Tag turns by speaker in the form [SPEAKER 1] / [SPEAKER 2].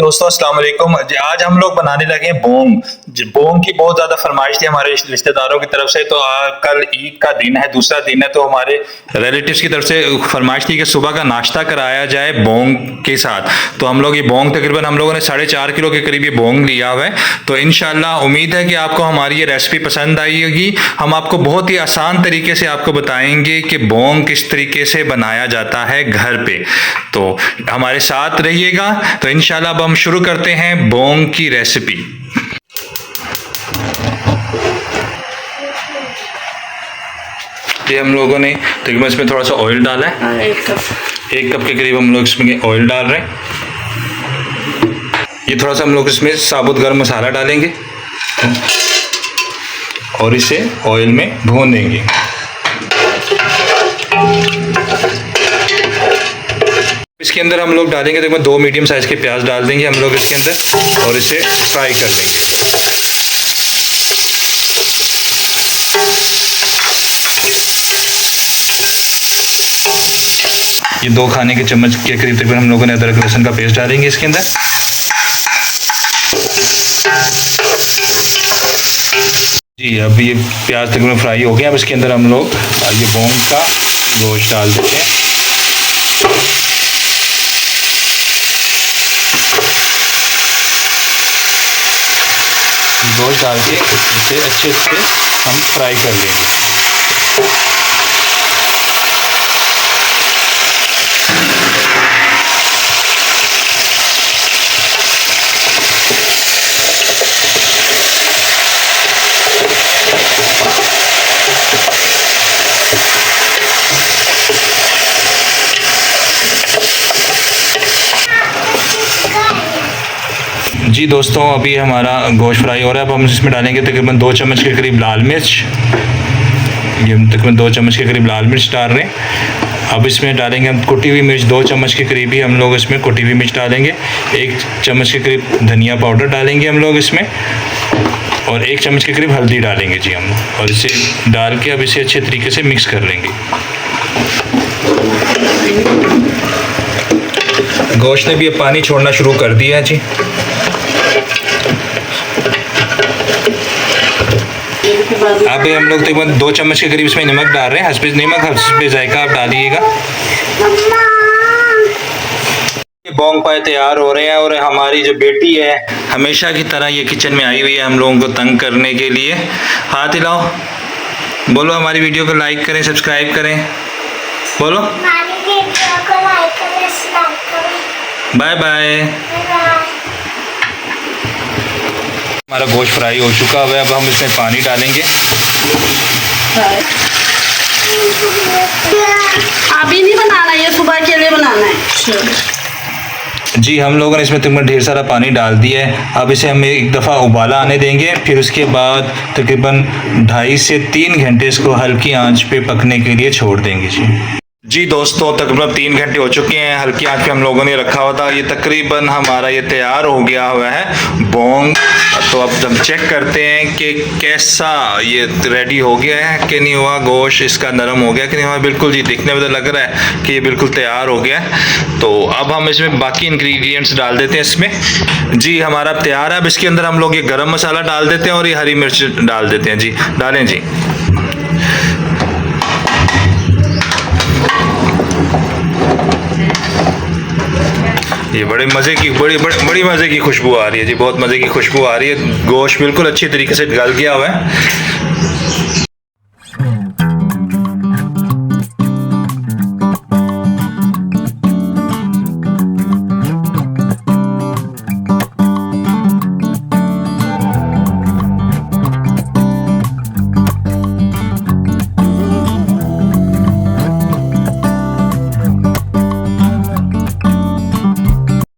[SPEAKER 1] दोस्तों अस्सलाम वालेकुम। आज हम लोग बनाने लगे हैं बोंग। बोंग की बहुत ज्यादा फरमाइश थी हमारे रिश्तेदारों की तरफ से। तो कल ईद का दिन है, दूसरा दिन है, तो हमारे रिलेटिव्स की तरफ से फरमाइश थी कि सुबह का नाश्ता कराया जाए बोंग के साथ। तो हम लोग ये बोंग तकरीबन हम लोगों ने 4.5 किलो के करीब ये बोंग लिया हुआ है। तो इंशाल्लाह उम्मीद है कि आपको हमारी ये रेसिपी पसंद आएगी। हम आपको बहुत ही आसान तरीके से आपको बताएंगे कि बोंग किस तरीके से बनाया जाता है घर पे। तो हमारे साथ रहिएगा। तो इंशाल्लाह अब हम शुरू करते हैं बोंग की रेसिपी। ये हम लोगों ने तकरीबन इसमें थोड़ा सा ऑयल डाला है, 1 कप के करीब हम लोग इसमें ऑयल डाल रहे हैं। ये थोड़ा सा हम लोग इसमें साबुत गर्म मसाला डालेंगे और इसे ऑयल में भून देंगे। इसके अंदर हम लोग डालेंगे तकरीबन 2 मीडियम साइज के प्याज डाल देंगे हम लोग इसके अंदर और इसे फ्राई कर लेंगे। ये 2 खाने के चम्मच के करीब तकरीबन हम लोगों ने अदरक लहसुन का पेस्ट डालेंगे इसके अंदर। जी अब ये प्याज तकरीबन फ्राई हो गया। अब इसके अंदर हम लोग ये बोंग का गोश्त डाल देते हैं। गोश्त डाल के इसे अच्छे से हम फ्राई कर लेंगे। जी दोस्तों अभी हमारा गोश्त फ्राई हो रहा है। अब हम इसमें डालेंगे तकरीबन 2 चम्मच के करीब लाल मिर्च। ये हम तकरीबन 2 चम्मच के करीब लाल मिर्च डाल रहे हैं। अब इसमें डालेंगे हम कुटी हुई मिर्च, 2 चम्मच के करीब ही हम लोग इसमें कुटी हुई मिर्च डालेंगे। 1 चम्मच के करीब धनिया पाउडर डालेंगे हम लोग इसमें और 1 चम्मच के करीब हल्दी डालेंगे जी हम। और इसे डाल के अब इसे अच्छे तरीके से मिक्स कर लेंगे। गोश्त ने भी अब पानी छोड़ना शुरू कर दिया है जी। अब हम लोग तकरीबन 2 चम्मच के करीब इसमें नमक डाल रहे हैं। हस्बे जायका आप डालिएगा। बोंग पाए तैयार हो रहे हैं और हमारी जो बेटी है हमेशा की तरह ये किचन में आई हुई है हम लोगों को तंग करने के लिए। हाथ हिलाओ, बोलो हमारी वीडियो को लाइक करें, सब्सक्राइब करें, बोलो बाय बाय। हमारा गोश्त फ्राई हो चुका है। अब हम इसमें पानी डालेंगे।
[SPEAKER 2] अभी नहीं बनाना, ये सुबह के लिए बनाना है
[SPEAKER 1] जी। हम लोगों ने इसमें तकरीबन ढेर सारा पानी डाल दिया है। अब इसे हम एक दफ़ा उबाला आने देंगे। फिर उसके बाद तकरीबन 2.5 से 3 घंटे इसको हल्की आंच पे पकने के लिए छोड़ देंगे जी। जी दोस्तों तकरीबन 3 घंटे हो चुके हैं, हल्की आंच पे हम लोगों ने रखा हुआ था। ये तकरीबन हमारा ये तैयार हो गया हुआ है बोंग। तो अब हम चेक करते हैं कि कैसा ये रेडी हो गया है कि नहीं हुआ, गोश्त इसका नरम हो गया कि नहीं हुआ। बिल्कुल जी, दिखने में तो लग रहा है कि ये बिल्कुल तैयार हो गया है। तो अब हम इसमें बाकी इंग्रेडिएंट्स डाल देते हैं इसमें। जी हमारा तैयार है। अब इसके अंदर हम लोग ये गरम मसाला डाल देते हैं और ये हरी मिर्च डाल देते हैं जी। डालें जी। ये बड़ी मज़े की खुशबू आ रही है जी। बहुत मज़े की खुशबू आ रही है। गोश्त बिल्कुल अच्छी तरीके से गल गया हुआ है।